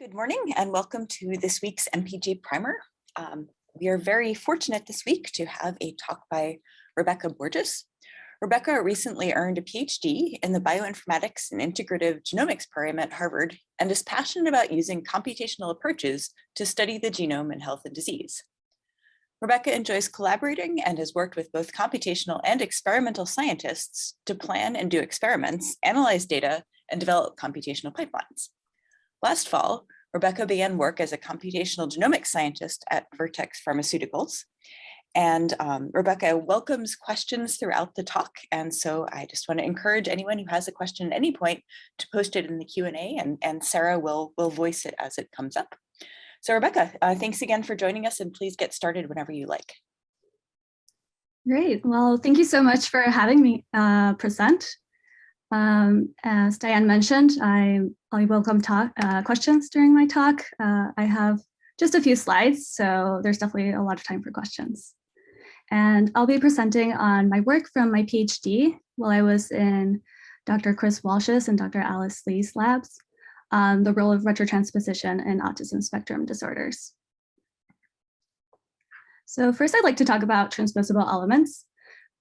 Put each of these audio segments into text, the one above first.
Good morning and welcome to this week's MPG Primer. We are very fortunate this week to have a talk by Rebecca Borges. Rebecca recently earned a PhD in the bioinformatics and integrative genomics program at Harvard and is passionate about using computational approaches to study the genome in health and disease. Rebecca enjoys collaborating and has worked with both computational and experimental scientists to plan and do experiments, analyze data, and develop computational pipelines. Last fall, Rebecca began work as a computational genomics scientist at Vertex Pharmaceuticals. And Rebecca welcomes questions throughout the talk. And so I just want to encourage anyone who has a question at any point to post it in the Q&A, and Sarah will voice it as it comes up. So Rebecca, thanks again for joining us, and please get started whenever you like. Great. Well, thank you so much for having me present. As Diane mentioned, I welcome questions during my talk. I have just a few slides, so there's definitely a lot of time for questions. And I'll be presenting on my work from my PhD while I was in Dr. Chris Walsh's and Dr. Alice Lee's labs on the role of retrotransposition in autism spectrum disorders. So first, I'd like to talk about transposable elements.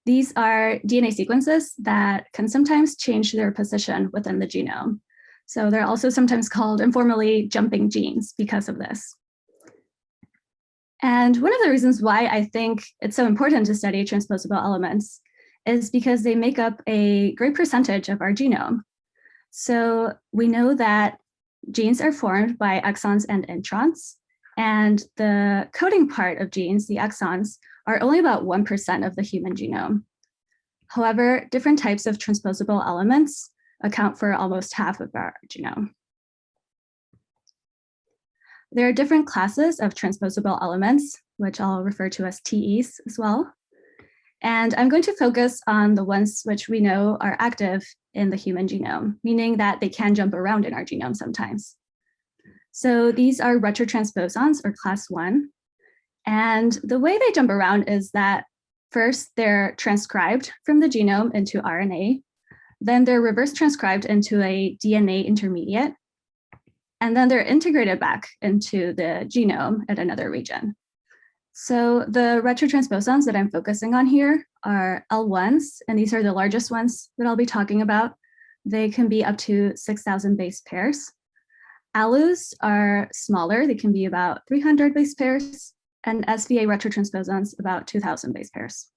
These are DNA sequences that can sometimes change their position within the genome. So they're also sometimes called informally jumping genes because of this. And one of the reasons why I think it's so important to study transposable elements is because they make up a great percentage of our genome. So we know that genes are formed by exons and introns, and the coding part of genes, the exons, are only about 1% of the human genome. However, different types of transposable elements account for almost half of our genome. There are different classes of transposable elements, which I'll refer to as TEs as well. And I'm going to focus on the ones which we know are active in the human genome, meaning that they can jump around in our genome sometimes. So these are retrotransposons, or class 1. And the way they jump around is that first they're transcribed from the genome into RNA, then they're reverse transcribed into a DNA intermediate, and then they're integrated back into the genome at another region. So the retrotransposons that I'm focusing on here are L1s, and these are the largest ones that I'll be talking about. They can be up to 6,000 base pairs. ALUs are smaller, they can be about 300 base pairs, and SVA retrotransposons about 2,000 base pairs.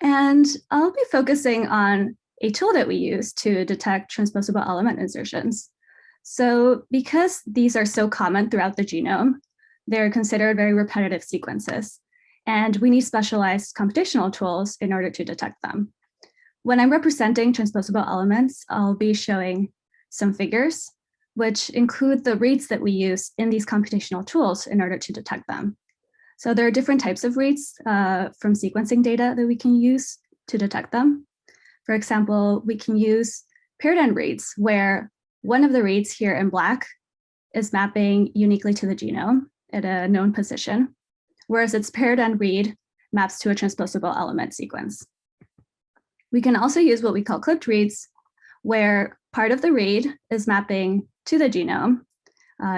And I'll be focusing on a tool that we use to detect transposable element insertions. So because these are so common throughout the genome, they're considered very repetitive sequences, and we need specialized computational tools in order to detect them. When I'm representing transposable elements, I'll be showing some figures which include the reads that we use in these computational tools in order to detect them. So there are different types of reads from sequencing data that we can use to detect them. For example, we can use paired end reads, where one of the reads here in black is mapping uniquely to the genome at a known position, whereas its paired end read maps to a transposable element sequence. We can also use what we call clipped reads, where part of the read is mapping to the genome,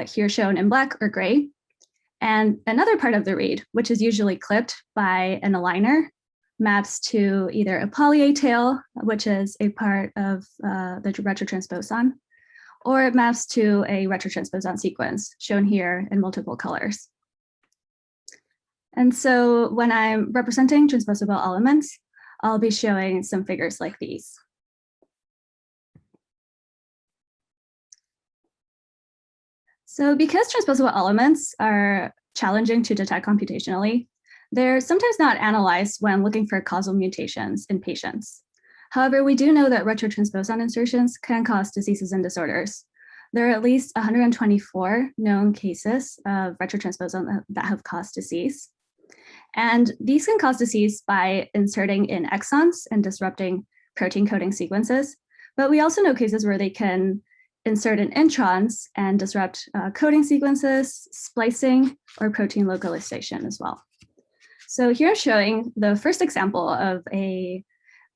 here shown in black or gray, and another part of the read, which is usually clipped by an aligner, maps to either a poly-A tail, which is a part of the retrotransposon, or it maps to a retrotransposon sequence, shown here in multiple colors. And so when I'm representing transposable elements, I'll be showing some figures like these. So because transposable elements are challenging to detect computationally, they're sometimes not analyzed when looking for causal mutations in patients. However, we do know that retrotransposon insertions can cause diseases and disorders. There are at least 124 known cases of retrotransposon that have caused disease. And these can cause disease by inserting in exons and disrupting protein coding sequences. But we also know cases where they can insert in introns and disrupt coding sequences, splicing, or protein localization as well. So here I'm showing the first example of a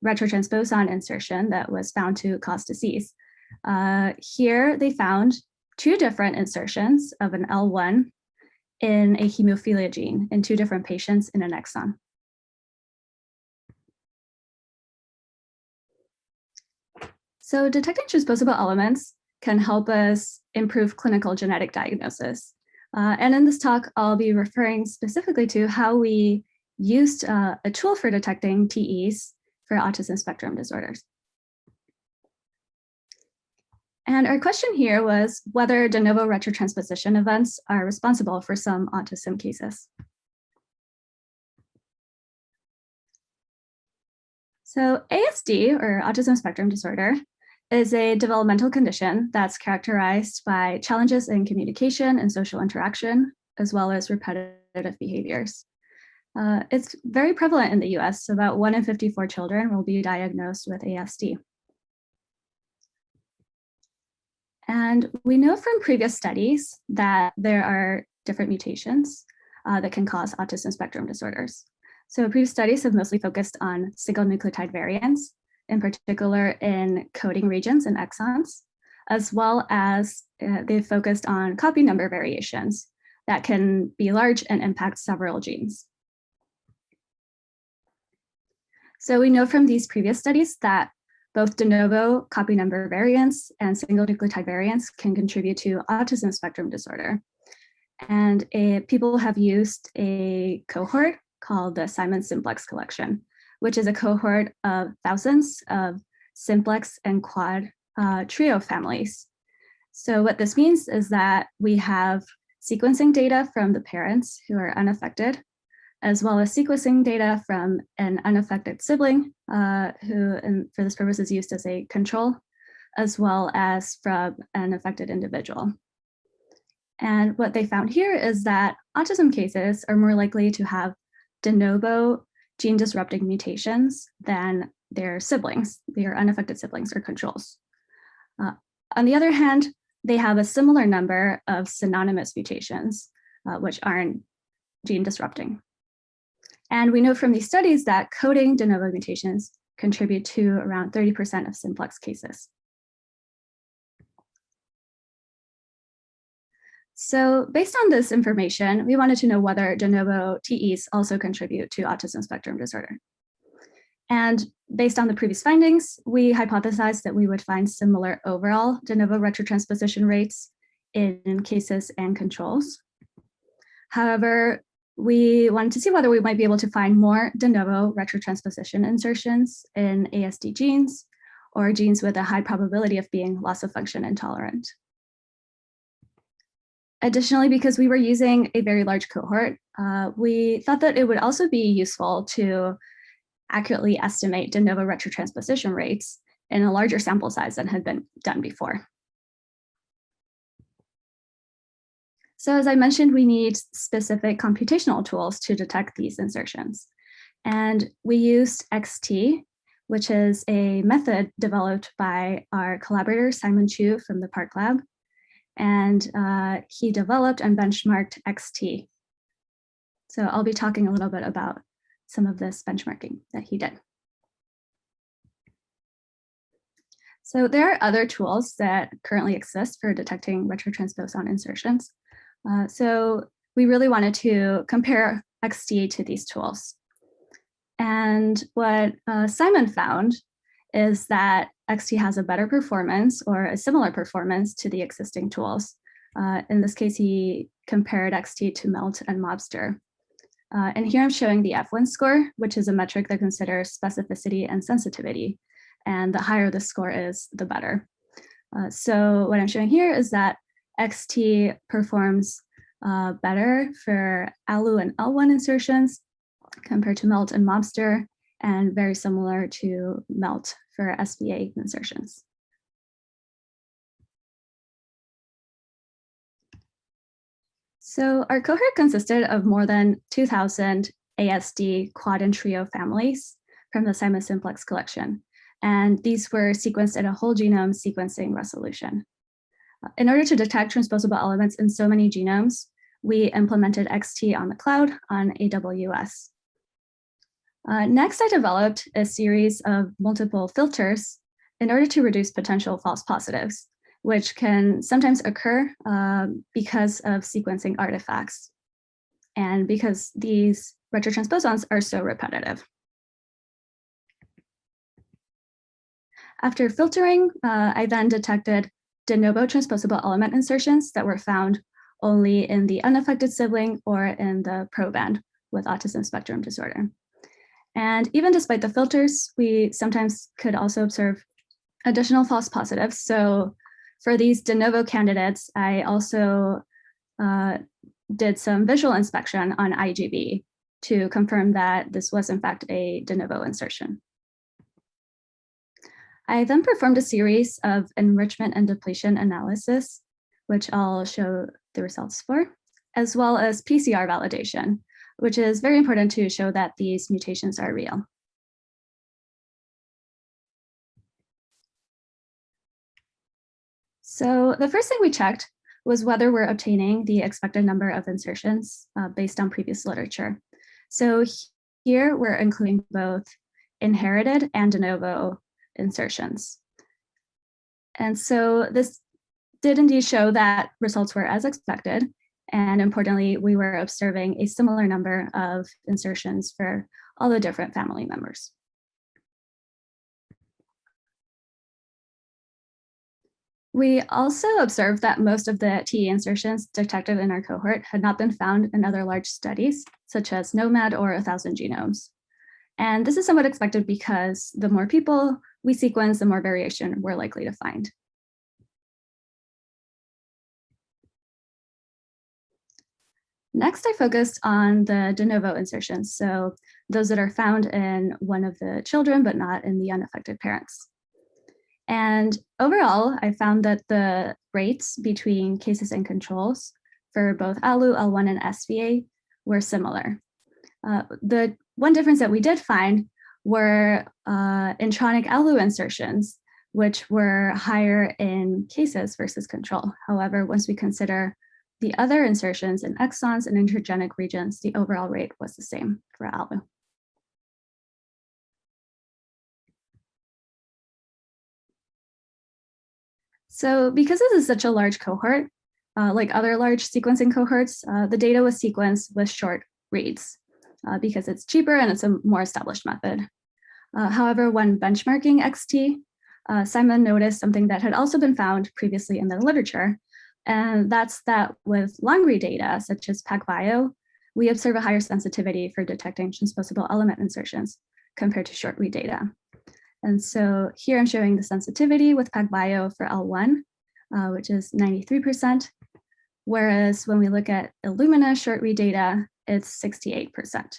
retrotransposon insertion that was found to cause disease. Here they found two different insertions of an L1 in a hemophilia gene in two different patients in an exon. So detecting transposable elements can help us improve clinical genetic diagnosis. And in this talk, I'll be referring specifically to how we used a tool for detecting TEs for autism spectrum disorders. And our question here was whether de novo retrotransposition events are responsible for some autism cases. So ASD, or autism spectrum disorder, is a developmental condition that's characterized by challenges in communication and social interaction, as well as repetitive behaviors. It's very prevalent in the US, so about 1 in 54 children will be diagnosed with ASD. And we know from previous studies that there are different mutations that can cause autism spectrum disorders. So previous studies have mostly focused on single nucleotide variants, in particular in coding regions and exons, as well as they've focused on copy number variations that can be large and impact several genes. So we know from these previous studies that both de novo copy number variants and single nucleotide variants can contribute to autism spectrum disorder. And people have used a cohort called the Simon simplex collection, which is a cohort of thousands of simplex and quad trio families. So what this means is that we have sequencing data from the parents who are unaffected, as well as sequencing data from an unaffected sibling who, for this purpose, is used as a control, as well as from an affected individual. And what they found here is that autism cases are more likely to have de novo gene disrupting mutations than their siblings, their unaffected siblings or controls. On the other hand, they have a similar number of synonymous mutations, which aren't gene disrupting. And we know from these studies that coding de novo mutations contribute to around 30% of simplex cases. So based on this information, we wanted to know whether de novo TEs also contribute to autism spectrum disorder. And based on the previous findings, we hypothesized that we would find similar overall de novo retrotransposition rates in cases and controls. However, we wanted to see whether we might be able to find more de novo retrotransposition insertions in ASD genes or genes with a high probability of being loss of function intolerant. Additionally, because we were using a very large cohort, we thought that it would also be useful to accurately estimate de novo retrotransposition rates in a larger sample size than had been done before. So as I mentioned, we need specific computational tools to detect these insertions. And we used XT, which is a method developed by our collaborator, Simon Chu from the Park Lab. And he developed and benchmarked XT. So I'll be talking a little bit about some of this benchmarking that he did. So there are other tools that currently exist for detecting retrotransposon insertions. So we really wanted to compare XT to these tools. And what Simon found is that XT has a better performance or a similar performance to the existing tools. In this case, he compared XT to MELT and Mobster. And here I'm showing the F1 score, which is a metric that considers specificity and sensitivity. And the higher the score is, the better. So what I'm showing here is that XT performs better for ALU and L1 insertions compared to MELT and Mobster, and very similar to MELT for SBA insertions. So our cohort consisted of more than 2,000 ASD quad and trio families from the Simon simplex collection. And these were sequenced at a whole genome sequencing resolution. In order to detect transposable elements in so many genomes, we implemented XT on the cloud on AWS. Next, I developed a series of multiple filters in order to reduce potential false positives, which can sometimes occur because of sequencing artifacts and because these retrotransposons are so repetitive. After filtering, I then detected de novo transposable element insertions that were found only in the unaffected sibling or in the proband with autism spectrum disorder. And even despite the filters, we sometimes could also observe additional false positives. So for these de novo candidates, I also did some visual inspection on IGV to confirm that this was in fact a de novo insertion. I then performed a series of enrichment and depletion analysis, which I'll show the results for, as well as PCR validation, which is very important to show that these mutations are real. So the first thing we checked was whether we're obtaining the expected number of insertions based on previous literature. So here we're including both inherited and de novo insertions. And so this did indeed show that results were as expected. And importantly, we were observing a similar number of insertions for all the different family members. We also observed that most of the TE insertions detected in our cohort had not been found in other large studies, such as NOMAD or 1,000 genomes. And this is somewhat expected because the more people we sequence, the more variation we're likely to find. Next, I focused on the de novo insertions, so those that are found in one of the children, but not in the unaffected parents. And overall, I found that the rates between cases and controls for both ALU, L1, and SVA were similar. The one difference that we did find were intronic ALU insertions, which were higher in cases versus control. However, once we consider the other insertions in exons and intergenic regions, the overall rate was the same for ALU. So because this is such a large cohort, like other large sequencing cohorts, the data was sequenced with short reads because it's cheaper and it's a more established method. However, when benchmarking XT, Simon noticed something that had also been found previously in the literature, and that's that with long read data, such as PacBio, we observe a higher sensitivity for detecting transposable element insertions compared to short read data. And so here I'm showing the sensitivity with PacBio for L1, which is 93%, whereas when we look at Illumina short read data, it's 68%.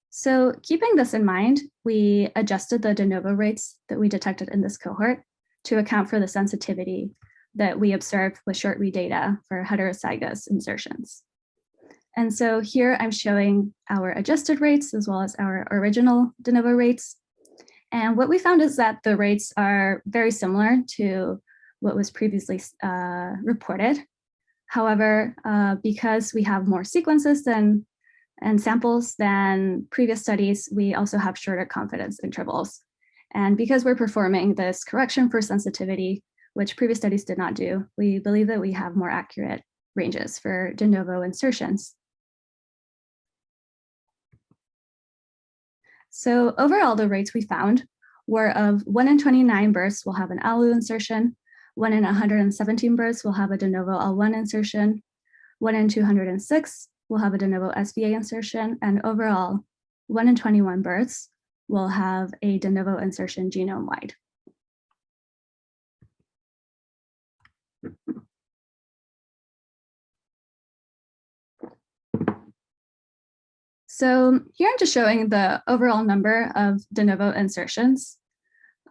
So keeping this in mind, we adjusted the de novo rates that we detected in this cohort to account for the sensitivity that we observed with short read data for heterozygous insertions. And so here I'm showing our adjusted rates as well as our original de novo rates. And what we found is that the rates are very similar to what was previously reported. However, because we have more sequences and samples than previous studies, we also have shorter confidence intervals. And because we're performing this correction for sensitivity, which previous studies did not do, we believe that we have more accurate ranges for de novo insertions. So overall, the rates we found were of 1 in 29 births will have an ALU insertion, 1 in 117 births will have a de novo L1 insertion, 1 in 206 will have a de novo SVA insertion, and overall, 1 in 21 births will have a de novo insertion genome-wide. So here I'm just showing the overall number of de novo insertions.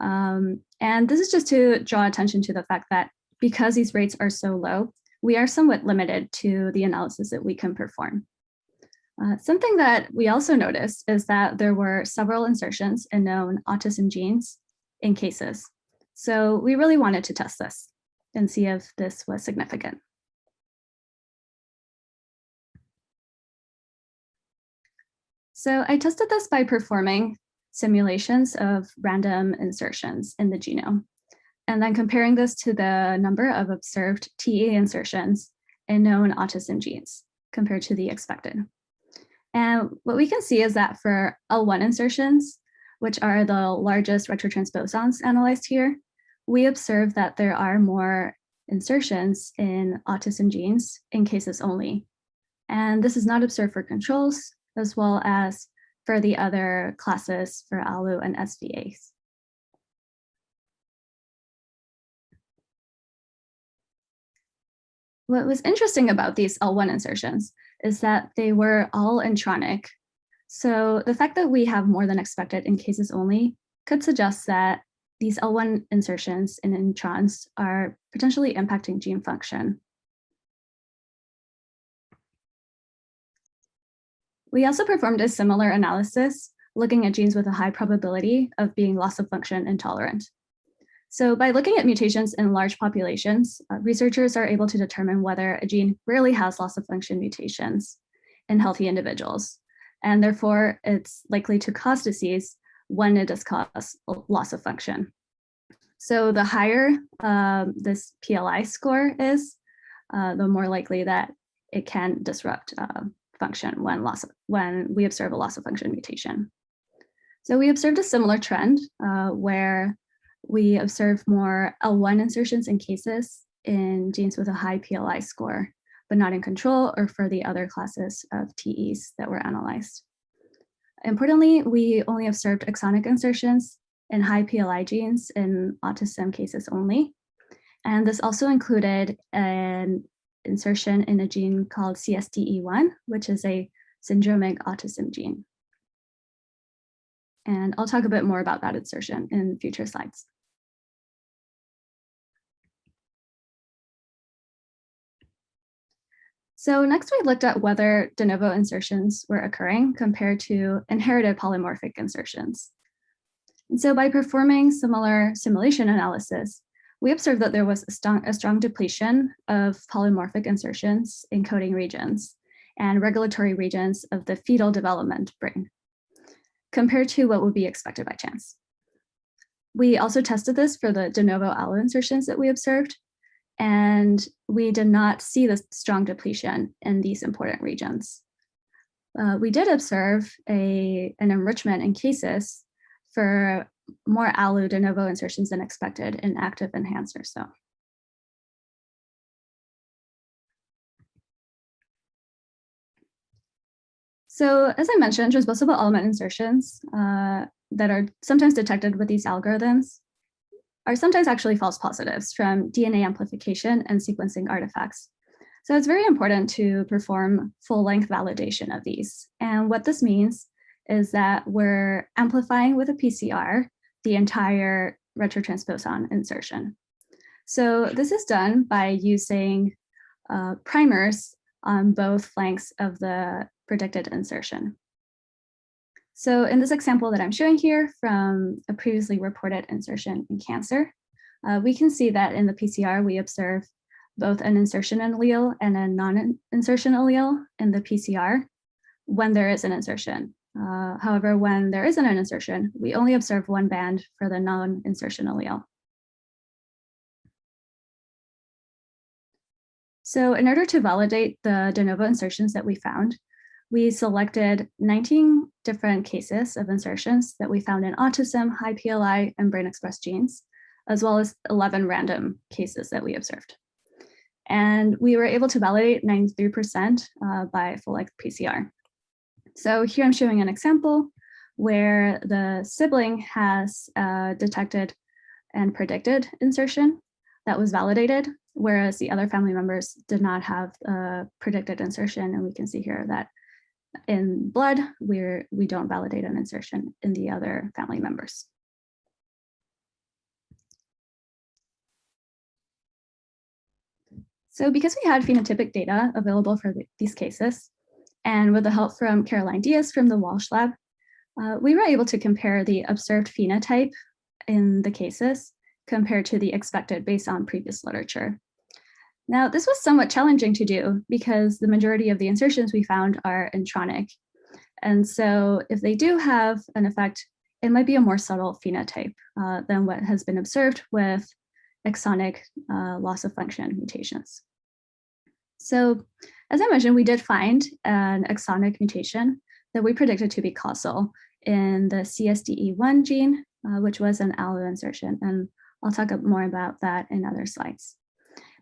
And this is just to draw attention to the fact that because these rates are so low, we are somewhat limited to the analysis that we can perform. Something that we also noticed is that there were several insertions in known autism genes in cases. So we really wanted to test this and see if this was significant. So I tested this by performing simulations of random insertions in the genome, and then comparing this to the number of observed TE insertions in known autism genes compared to the expected. And what we can see is that for L1 insertions, which are the largest retrotransposons analyzed here, we observe that there are more insertions in autism genes in cases only. And this is not observed for controls, as well as for the other classes for ALU and SVAs. What was interesting about these L1 insertions is that they were all intronic. So the fact that we have more than expected in cases only could suggest that these L1 insertions in introns are potentially impacting gene function. We also performed a similar analysis looking at genes with a high probability of being loss of function intolerant. So by looking at mutations in large populations, researchers are able to determine whether a gene rarely has loss of function mutations in healthy individuals. And therefore, it's likely to cause disease when it does cause loss of function. So the higher this PLI score is, the more likely that it can disrupt function when we observe a loss of function mutation. So we observed a similar trend where we observe more L1 insertions in cases in genes with a high PLI score, but not in control or for the other classes of TEs that were analyzed. Importantly, we only observed exonic insertions in high PLI genes in autism cases only. And this also included an insertion in a gene called CSDE1, which is a syndromic autism gene. And I'll talk a bit more about that insertion in future slides. So next we looked at whether de novo insertions were occurring compared to inherited polymorphic insertions. And so by performing similar simulation analysis, we observed that there was a strong depletion of polymorphic insertions in coding regions and regulatory regions of the fetal development brain, compared to what would be expected by chance. We also tested this for the de novo allo insertions that we observed, and we did not see this strong depletion in these important regions. We did observe an enrichment in cases for more allo de novo insertions than expected in active enhancers, though. So as I mentioned, transposable element insertions that are sometimes detected with these algorithms are sometimes actually false positives from DNA amplification and sequencing artifacts. So it's very important to perform full-length validation of these. And what this means is that we're amplifying with a PCR the entire retrotransposon insertion. So this is done by using primers on both flanks of the predicted insertion. So in this example that I'm showing here from a previously reported insertion in cancer, we can see that in the PCR, we observe both an insertion allele and a non-insertion allele in the PCR when there is an insertion. However, when there isn't an insertion, we only observe one band for the non-insertion allele. So in order to validate the de novo insertions that we found, we selected 19 different cases of insertions that we found in autism, high PLI, and brain expressed genes, as well as 11 random cases that we observed. And we were able to validate 93% by full-length PCR. So here I'm showing an example where the sibling has detected and predicted insertion that was validated, whereas the other family members did not have a predicted insertion. And we can see here that in blood, we don't validate an insertion in the other family members. So because we had phenotypic data available for these cases, and with the help from Caroline Diaz from the Walsh Lab, we were able to compare the observed phenotype in the cases compared to the expected based on previous literature. Now, this was somewhat challenging to do because the majority of the insertions we found are intronic. And so if they do have an effect, it might be a more subtle phenotype than what has been observed with exonic loss of function mutations. So as I mentioned, we did find an exonic mutation that we predicted to be causal in the CSDE1 gene, which was an allo insertion. And I'll talk more about that in other slides.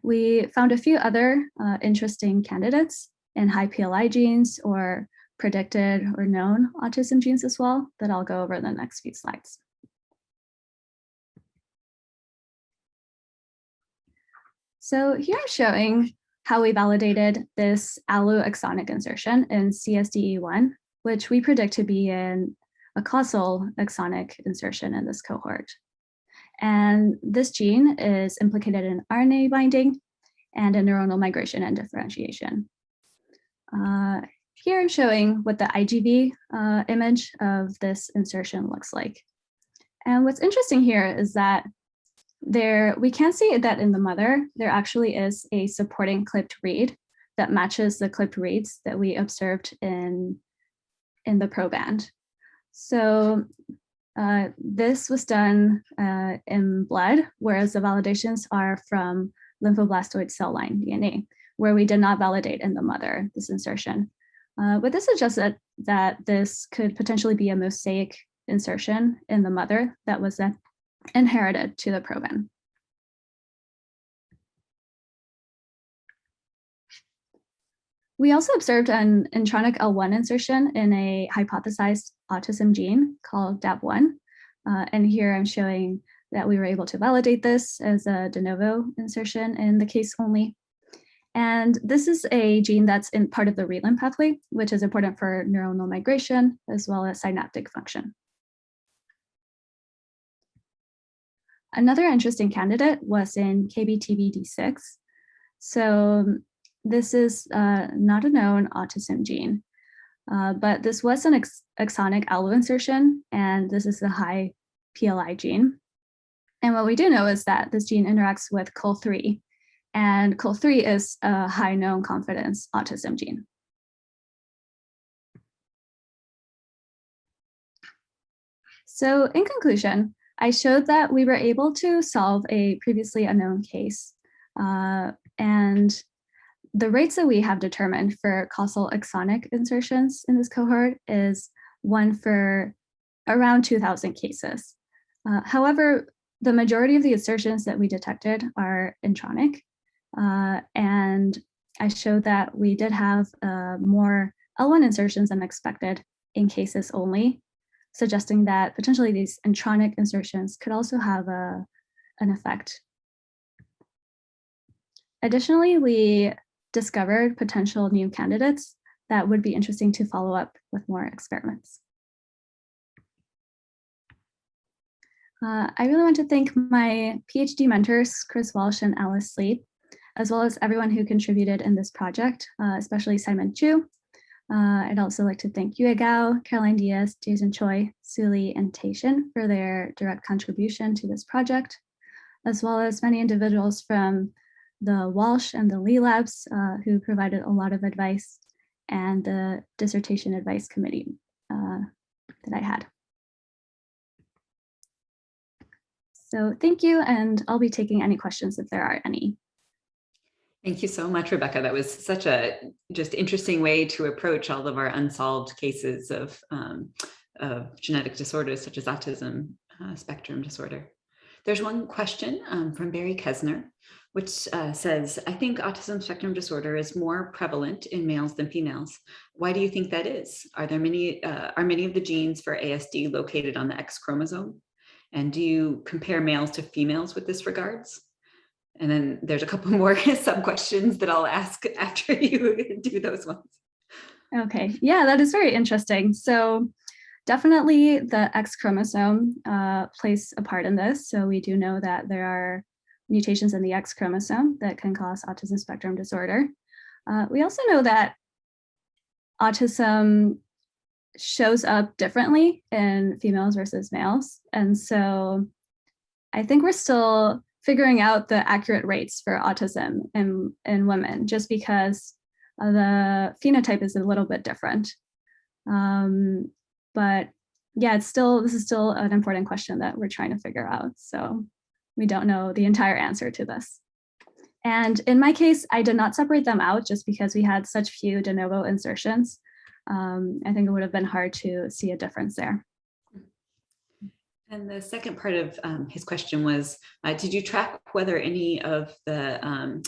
We found a few other interesting candidates in high PLI genes or predicted or known autism genes as well that I'll go over in the next few slides. So here I'm showing how we validated this alloexonic insertion in CSDE1, which we predict to be a causal exonic insertion in this cohort. And this gene is implicated in RNA binding and in neuronal migration and differentiation. Here I'm showing what the IGV image of this insertion looks like. And what's interesting here is that we can see that in the mother, there actually is a supporting clipped read that matches the clipped reads that we observed in the proband. So this was done in blood, whereas the validations are from lymphoblastoid cell line DNA, where we did not validate in the mother, this insertion. But this suggests that this could potentially be a mosaic insertion in the mother that was then inherited to the proband. We also observed an intronic L1 insertion in a hypothesized autism gene called DAP1. And here I'm showing that we were able to validate this as a de novo insertion in the case only. And this is a gene that's in part of the reelin pathway, which is important for neuronal migration as well as synaptic function. Another interesting candidate was in KBTBD6. So this is not a known autism gene, but this was an exonic alloinsertion, and this is the high PLI gene. And what we do know is that this gene interacts with COL3, and COL3 is a high known confidence autism gene. So in conclusion, I showed that we were able to solve a previously unknown case, and the rates that we have determined for causal exonic insertions in this cohort is 1 for around 2,000 cases. However, the majority of the insertions that we detected are intronic, and I showed that we did have more L1 insertions than expected in cases only, suggesting that potentially these intronic insertions could also have an effect. Additionally, we discovered potential new candidates that would be interesting to follow up with more experiments. I really want to thank my PhD mentors, Chris Walsh and Alice Sleep, as well as everyone who contributed in this project, especially Simon Chu. I'd also like to thank Yue Gao, Caroline Diaz, Jason Choi, Suli, and Taishin for their direct contribution to this project, as well as many individuals from the Walsh and the Lee labs who provided a lot of advice, and the dissertation advice committee that I had. So thank you, and I'll be taking any questions if there are any. Thank you so much, Rebecca. That was such a just interesting way to approach all of our unsolved cases of genetic disorders such as autism spectrum disorder. There's one question from Barry Kesner, which says, I think autism spectrum disorder is more prevalent in males than females. Why do you think that is? Are many of the genes for ASD located on the X chromosome? And do you compare males to females with this regards? And then there's a couple more sub-questions that I'll ask after you do those ones. Okay, yeah, that is very interesting. So definitely the X chromosome plays a part in this. So we do know that there are mutations in the X chromosome that can cause autism spectrum disorder. We also know that autism shows up differently in females versus males. And so I think we're still figuring out the accurate rates for autism in women, just because the phenotype is a little bit different. But yeah, this is still an important question that we're trying to figure out. So we don't know the entire answer to this. And in my case, I did not separate them out just because we had such few de novo insertions. I think it would have been hard to see a difference there. And the second part of his question was, did you track whether any of the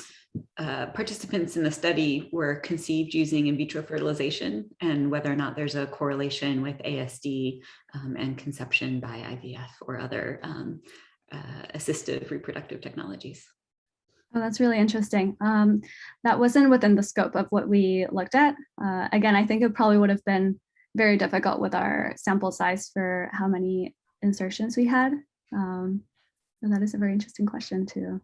participants in the study were conceived using in vitro fertilization, and whether or not there's a correlation with ASD and conception by IVF or other assistive reproductive technologies? Oh, that's really interesting. That wasn't within the scope of what we looked at. Again, I think it probably would have been very difficult with our sample size for how many insertions we had. And that is a very interesting question to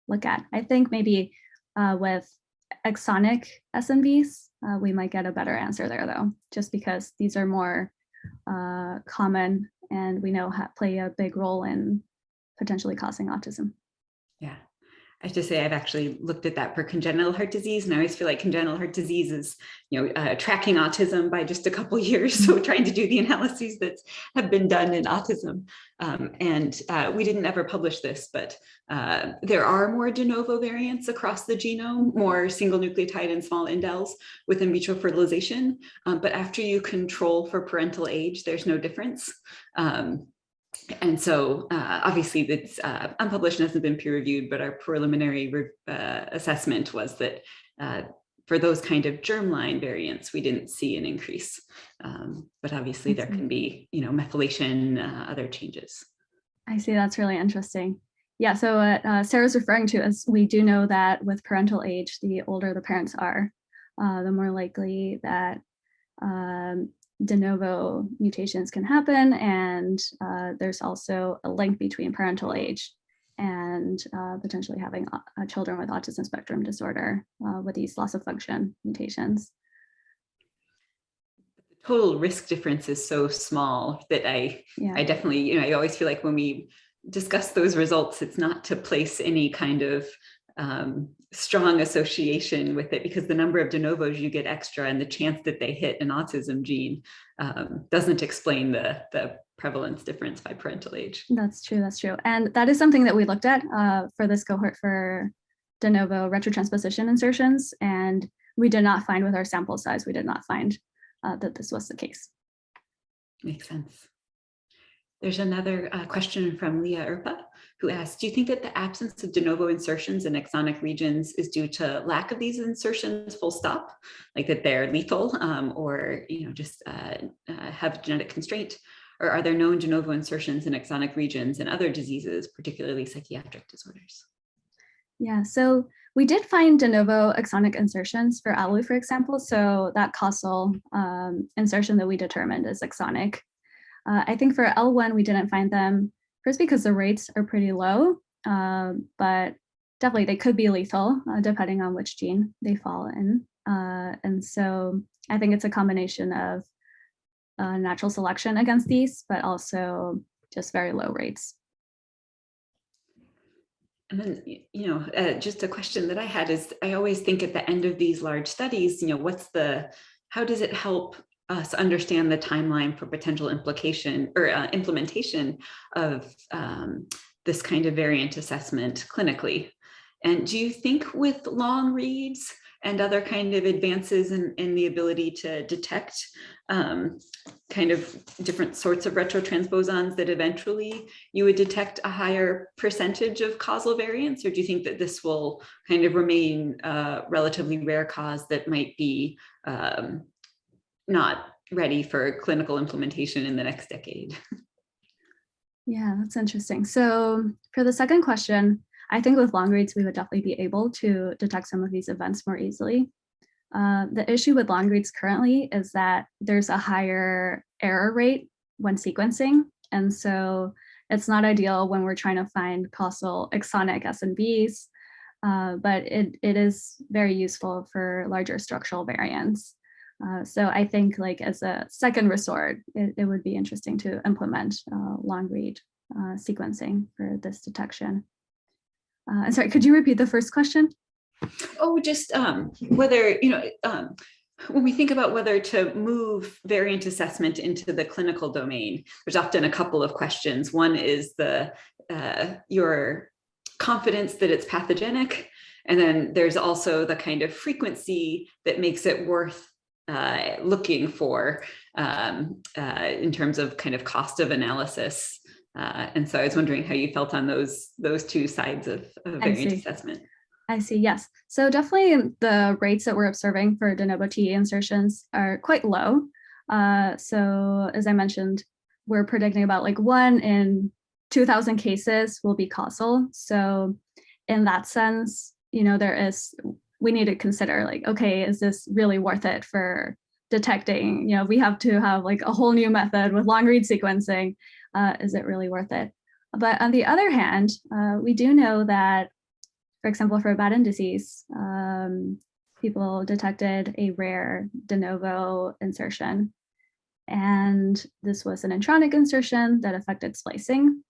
look at. I think maybe with exonic SNVs, we might get a better answer there though, just because these are more common and we know play a big role in potentially causing autism. Yeah. I have to say, I've actually looked at that for congenital heart disease, and I always feel like congenital heart disease is, tracking autism by just a couple of years. So trying to do the analyses that have been done in autism. We didn't ever publish this, but there are more de novo variants across the genome, more single nucleotide and small indels with in vitro fertilization. But after you control for parental age, there's no difference. And so obviously it's unpublished and hasn't been peer reviewed, but our preliminary assessment was that for those kind of germline variants, we didn't see an increase. But obviously there can be, methylation, other changes. I see, that's really interesting. Yeah, so what Sarah's referring to is we do know that with parental age, the older the parents are, the more likely that de novo mutations can happen, and there's also a link between parental age and potentially having children with autism spectrum disorder with these loss of function mutations. The total risk difference is so small that I definitely, I always feel like when we discuss those results, it's not to place any kind of strong association with it, because the number of de novos you get extra and the chance that they hit an autism gene doesn't explain the prevalence difference by parental age. That's true, that's true. And that is something that we looked at for this cohort for de novo retrotransposition insertions, and we did not find with our sample size, we did not find that this was the case. Makes sense. There's another question from Leah Erpa, who asks, do you think that the absence of de novo insertions in exonic regions is due to lack of these insertions full stop, like that they're lethal or just have genetic constraint? Or are there known de novo insertions in exonic regions in other diseases, particularly psychiatric disorders? Yeah, so we did find de novo exonic insertions for ALU, for example. So that causal insertion that we determined is exonic. I think for L1, we didn't find them, first because the rates are pretty low, but definitely they could be lethal depending on which gene they fall in. And so I think it's a combination of natural selection against these, but also just very low rates. And then, just a question that I had is, I always think at the end of these large studies, how does it help us understand the timeline for potential implication or implementation of this kind of variant assessment clinically? And do you think with long reads and other kind of advances in the ability to detect kind of different sorts of retrotransposons that eventually you would detect a higher percentage of causal variants? Or do you think that this will kind of remain a relatively rare cause that might be not ready for clinical implementation in the next decade? Yeah, that's interesting. So for the second question, I think with long reads, we would definitely be able to detect some of these events more easily. The issue with long reads currently is that there's a higher error rate when sequencing. And so it's not ideal when we're trying to find causal exonic SNVs, but it is very useful for larger structural variants. So I think like as a second resort, it would be interesting to implement long read sequencing for this detection. Sorry, could you repeat the first question? Oh, just whether, when we think about whether to move variant assessment into the clinical domain, there's often a couple of questions. One is your confidence that it's pathogenic. And then there's also the kind of frequency that makes it worth looking for in terms of kind of cost of analysis. And so I was wondering how you felt on those two sides of variant assessment. I see, yes. So definitely the rates that we're observing for de novo TE insertions are quite low. So as I mentioned, we're predicting about like 1 in 2,000 cases will be causal. So in that sense, you know, we need to consider like, okay, is this really worth it for detecting? You know, we have to have like a whole new method with long read sequencing. Is it really worth it? But on the other hand, we do know that, for example, for Batten disease, people detected a rare de novo insertion. And this was an intronic insertion that affected splicing.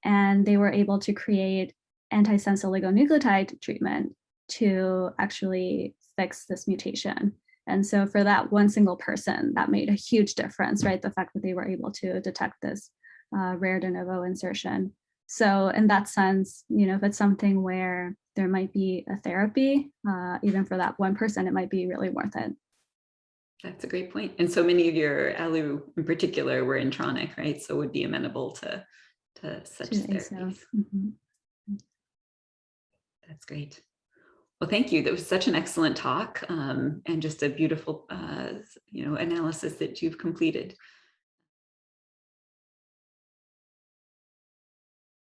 And they were able to create antisense oligonucleotide treatment to actually fix this mutation. And so for that one single person, that made a huge difference, right? The fact that they were able to detect this rare de novo insertion. So in that sense, you know, if it's something where there might be a therapy, even for that one person, it might be really worth it. That's a great point. And so many of your ALU in particular were intronic, right? So would be amenable to such therapies. So. Mm-hmm. That's great. Well, thank you. That was such an excellent talk and just a beautiful, you know, analysis that you've completed.